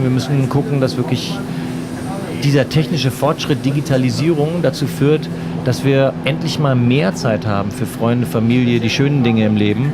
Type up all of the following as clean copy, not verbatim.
wir müssen gucken, dass wirklich dieser technische Fortschritt, Digitalisierung dazu führt, dass wir endlich mal mehr Zeit haben für Freunde, Familie, die schönen Dinge im Leben.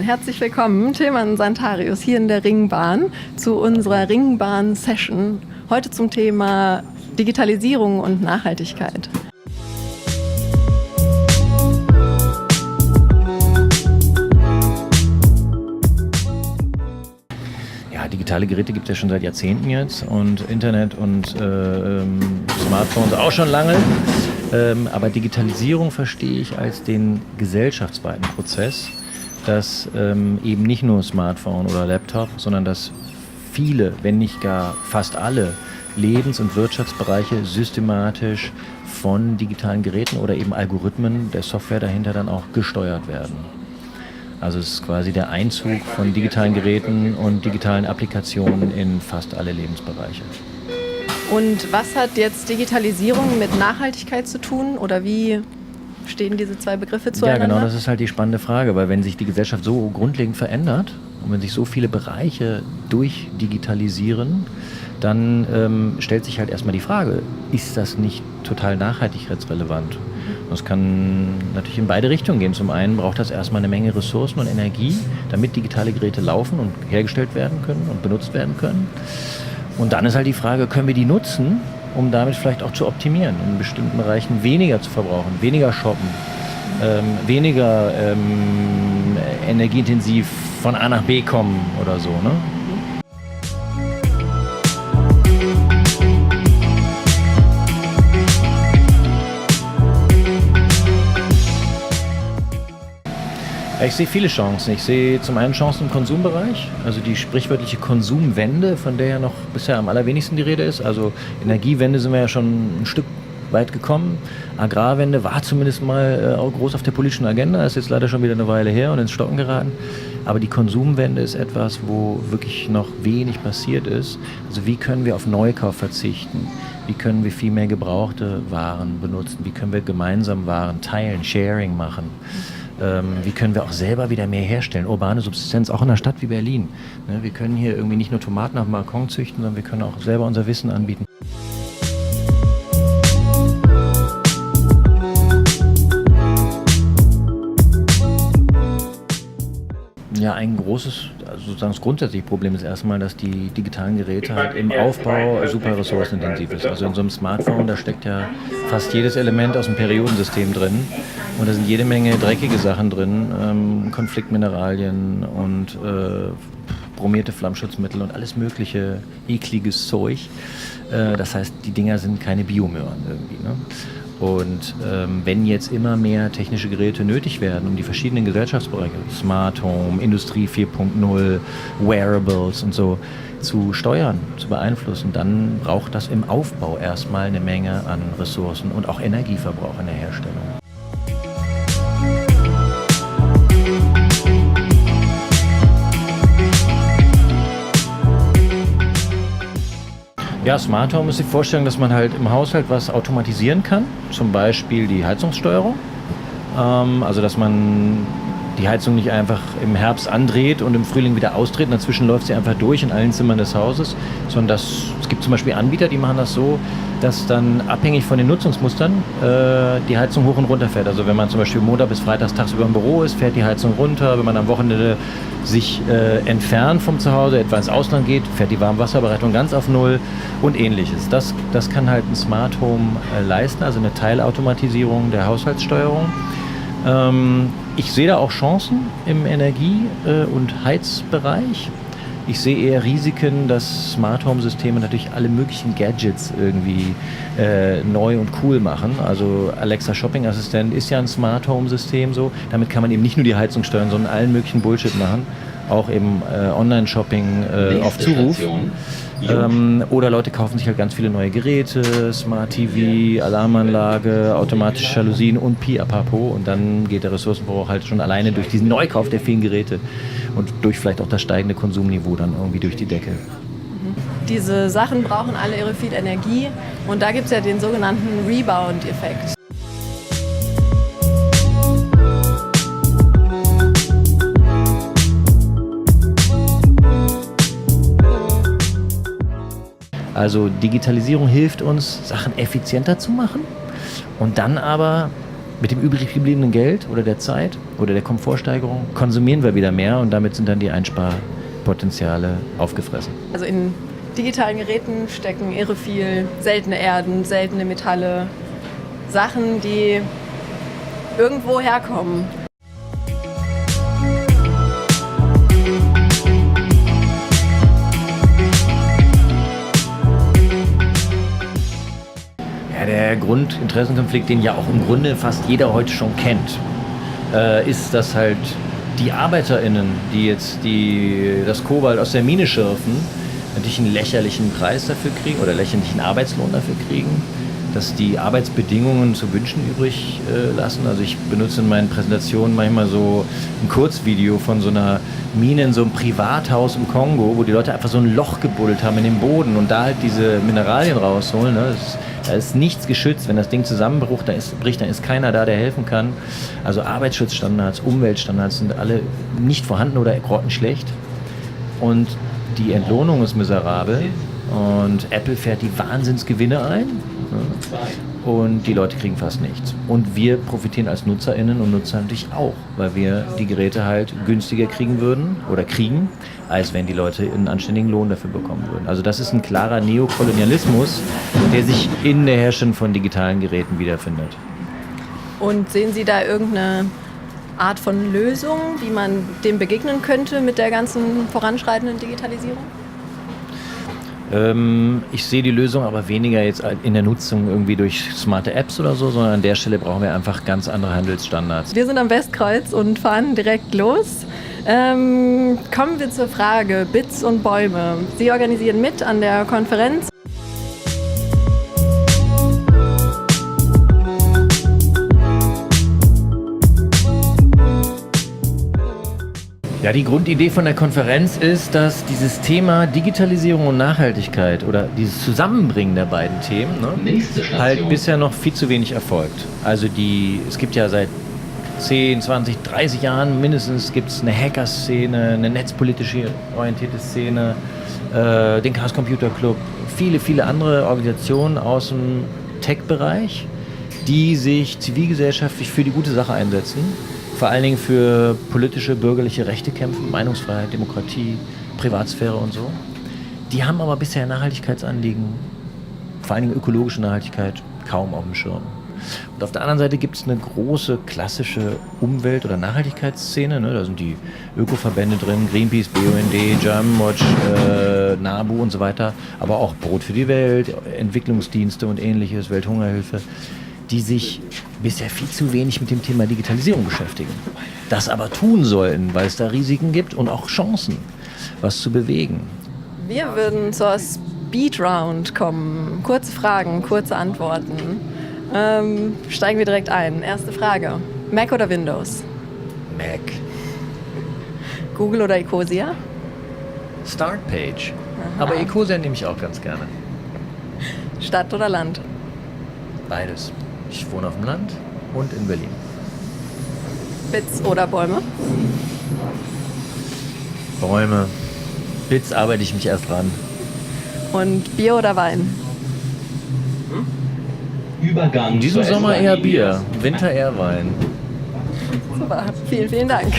Herzlich willkommen, Tilman Santarius, hier in der Ringbahn zu unserer Ringbahn-Session. Heute zum Thema Digitalisierung und Nachhaltigkeit. Ja, digitale Geräte gibt es ja schon seit Jahrzehnten jetzt und Internet und Smartphones auch schon lange. Aber Digitalisierung verstehe ich als den gesellschaftsweiten Prozess, dass eben nicht nur Smartphone oder Laptop, sondern dass viele, wenn nicht gar fast alle Lebens- und Wirtschaftsbereiche systematisch von digitalen Geräten oder eben Algorithmen der Software dahinter dann auch gesteuert werden. Also es ist quasi der Einzug von digitalen Geräten und digitalen Applikationen in fast alle Lebensbereiche. Und was hat jetzt Digitalisierung mit Nachhaltigkeit zu tun oder wie stehen diese zwei Begriffe zueinander? Ja, genau, das ist halt die spannende Frage, weil wenn sich die Gesellschaft so grundlegend verändert und wenn sich so viele Bereiche durchdigitalisieren, dann stellt sich halt erstmal die Frage, ist das nicht total nachhaltigkeitsrelevant? Das kann natürlich in beide Richtungen gehen. Zum einen braucht das erstmal eine Menge Ressourcen und Energie, damit digitale Geräte laufen und hergestellt werden können und benutzt werden können. Und dann ist halt die Frage, können wir die nutzen, um damit vielleicht auch zu optimieren, in bestimmten Bereichen weniger zu verbrauchen, weniger shoppen, weniger energieintensiv von A nach B kommen oder so, ne? Ich sehe viele Chancen. Ich sehe zum einen Chancen im Konsumbereich, also die sprichwörtliche Konsumwende, von der ja noch bisher am allerwenigsten die Rede ist. Also Energiewende sind wir ja schon ein Stück weit gekommen. Agrarwende war zumindest mal auch groß auf der politischen Agenda, ist jetzt leider schon wieder eine Weile her und ins Stocken geraten. Aber die Konsumwende ist etwas, wo wirklich noch wenig passiert ist. Also wie können wir auf Neukauf verzichten? Wie können wir viel mehr gebrauchte Waren benutzen? Wie können wir gemeinsam Waren teilen, Sharing machen? Wie können wir auch selber wieder mehr herstellen? Urbane Subsistenz, auch in einer Stadt wie Berlin. Wir können hier irgendwie nicht nur Tomaten auf dem Balkon züchten, sondern wir können auch selber unser Wissen anbieten. Ja, ein großes, also sozusagen das grundsätzliche Problem ist erstmal, dass die digitalen Geräte halt im Aufbau super ressourcenintensiv ist. Also in so einem Smartphone, da steckt ja fast jedes Element aus dem Periodensystem drin und da sind jede Menge dreckige Sachen drin, Konfliktmineralien und bromierte Flammschutzmittel und alles mögliche ekliges Zeug. Das heißt, die Dinger sind keine Biomöhren irgendwie, ne? Und wenn jetzt immer mehr technische Geräte nötig werden, um die verschiedenen Gesellschaftsbereiche, Smart Home, Industrie 4.0, Wearables und so, zu steuern, zu beeinflussen, dann braucht das im Aufbau erstmal eine Menge an Ressourcen und auch Energieverbrauch in der Herstellung. Ja, Smart Home ist die Vorstellung, dass man halt im Haushalt was automatisieren kann, zum Beispiel die Heizungssteuerung. Also dass man die Heizung nicht einfach im Herbst andreht und im Frühling wieder ausdreht und dazwischen läuft sie einfach durch in allen Zimmern des Hauses, sondern es gibt zum Beispiel Anbieter, die machen das so, dass dann abhängig von den Nutzungsmustern die Heizung hoch und runter fährt. Also wenn man zum Beispiel Montag bis Freitags tagsüber im Büro ist, fährt die Heizung runter. Wenn man am Wochenende sich entfernt vom Zuhause, etwa ins Ausland geht, fährt die Warmwasserbereitung ganz auf Null und ähnliches. Das kann halt ein Smart Home leisten, also eine Teilautomatisierung der Haushaltssteuerung. Ich sehe da auch Chancen im Energie- und Heizbereich. Ich sehe eher Risiken, dass Smart Home Systeme natürlich alle möglichen Gadgets irgendwie neu und cool machen. Also Alexa Shopping Assistent ist ja ein Smart Home System so. Damit kann man eben nicht nur die Heizung steuern, sondern allen möglichen Bullshit machen. auch eben Online-Shopping auf Zuruf. Oder Leute kaufen sich halt ganz viele neue Geräte, Smart TV, Alarmanlage, automatische Jalousien und Pipapo. Und dann geht der Ressourcenverbrauch halt schon alleine durch diesen Neukauf der vielen Geräte und durch vielleicht auch das steigende Konsumniveau dann irgendwie durch die Decke. Diese Sachen brauchen alle irre viel Energie und da gibt es ja den sogenannten Rebound-Effekt. Also Digitalisierung hilft uns, Sachen effizienter zu machen und dann aber mit dem übrig gebliebenen Geld oder der Zeit oder der Komfortsteigerung konsumieren wir wieder mehr und damit sind dann die Einsparpotenziale aufgefressen. Also in digitalen Geräten stecken irre viel seltene Erden, seltene Metalle, Sachen, die irgendwo herkommen. Der Grundinteressenkonflikt, den ja auch im Grunde fast jeder heute schon kennt, ist, dass halt die ArbeiterInnen, die jetzt das Kobalt aus der Mine schürfen, natürlich einen lächerlichen Preis dafür kriegen oder lächerlichen Arbeitslohn dafür kriegen, dass die Arbeitsbedingungen zu wünschen übrig lassen. Also ich benutze in meinen Präsentationen manchmal so ein Kurzvideo von so einer Mine in so einem Privathaus im Kongo, wo die Leute einfach so ein Loch gebuddelt haben in den Boden und da halt diese Mineralien rausholen. Ne? Da ist nichts geschützt. Wenn das Ding zusammenbricht, dann ist keiner da, der helfen kann. Also Arbeitsschutzstandards, Umweltstandards sind alle nicht vorhanden oder grottenschlecht. Und die Entlohnung ist miserabel. Und Apple fährt die Wahnsinnsgewinne ein. Und die Leute kriegen fast nichts. Und wir profitieren als NutzerInnen und Nutzer natürlich auch, weil wir die Geräte halt günstiger kriegen würden oder kriegen, als wenn die Leute einen anständigen Lohn dafür bekommen würden. Also das ist ein klarer Neokolonialismus, der sich in der Herstellung von digitalen Geräten wiederfindet. Und sehen Sie da irgendeine Art von Lösung, wie man dem begegnen könnte mit der ganzen voranschreitenden Digitalisierung? Ich sehe die Lösung aber weniger jetzt in der Nutzung irgendwie durch smarte Apps oder so, sondern an der Stelle brauchen wir einfach ganz andere Handelsstandards. Wir sind am Westkreuz und fahren direkt los. Kommen wir zur Frage Bits und Bäume. Sie organisieren mit an der Konferenz. Ja, die Grundidee von der Konferenz ist, dass dieses Thema Digitalisierung und Nachhaltigkeit oder dieses Zusammenbringen der beiden Themen halt bisher noch viel zu wenig erfolgt. Also es gibt ja seit 10, 20, 30 Jahren mindestens gibt's eine Hacker-Szene, eine netzpolitisch orientierte Szene, den Chaos Computer Club, viele, viele andere Organisationen aus dem Tech-Bereich, die sich zivilgesellschaftlich für die gute Sache einsetzen. Vor allen Dingen für politische, bürgerliche Rechte kämpfen, Meinungsfreiheit, Demokratie, Privatsphäre und so. Die haben aber bisher Nachhaltigkeitsanliegen, vor allen Dingen ökologische Nachhaltigkeit, kaum auf dem Schirm. Und auf der anderen Seite gibt es eine große klassische Umwelt- oder Nachhaltigkeitsszene. Ne? Da sind die Ökoverbände drin, Greenpeace, BUND, Germanwatch, NABU und so weiter. Aber auch Brot für die Welt, Entwicklungsdienste und ähnliches, Welthungerhilfe, die sich bisher viel zu wenig mit dem Thema Digitalisierung beschäftigen. Das aber tun sollten, weil es da Risiken gibt und auch Chancen, was zu bewegen. Wir würden zur Speedround kommen. Kurze Fragen, kurze Antworten. Steigen wir direkt ein. Erste Frage. Mac oder Windows? Mac. Google oder Ecosia? Startpage. Aber Ecosia nehme ich auch ganz gerne. Stadt oder Land? Beides. Ich wohne auf dem Land und in Berlin. Bits oder Bäume? Bäume. Bits arbeite ich mich erst ran. Und Bier oder Wein? In diesem Sommer eher Bier, im Winter eher Wein. Super, vielen, vielen Dank.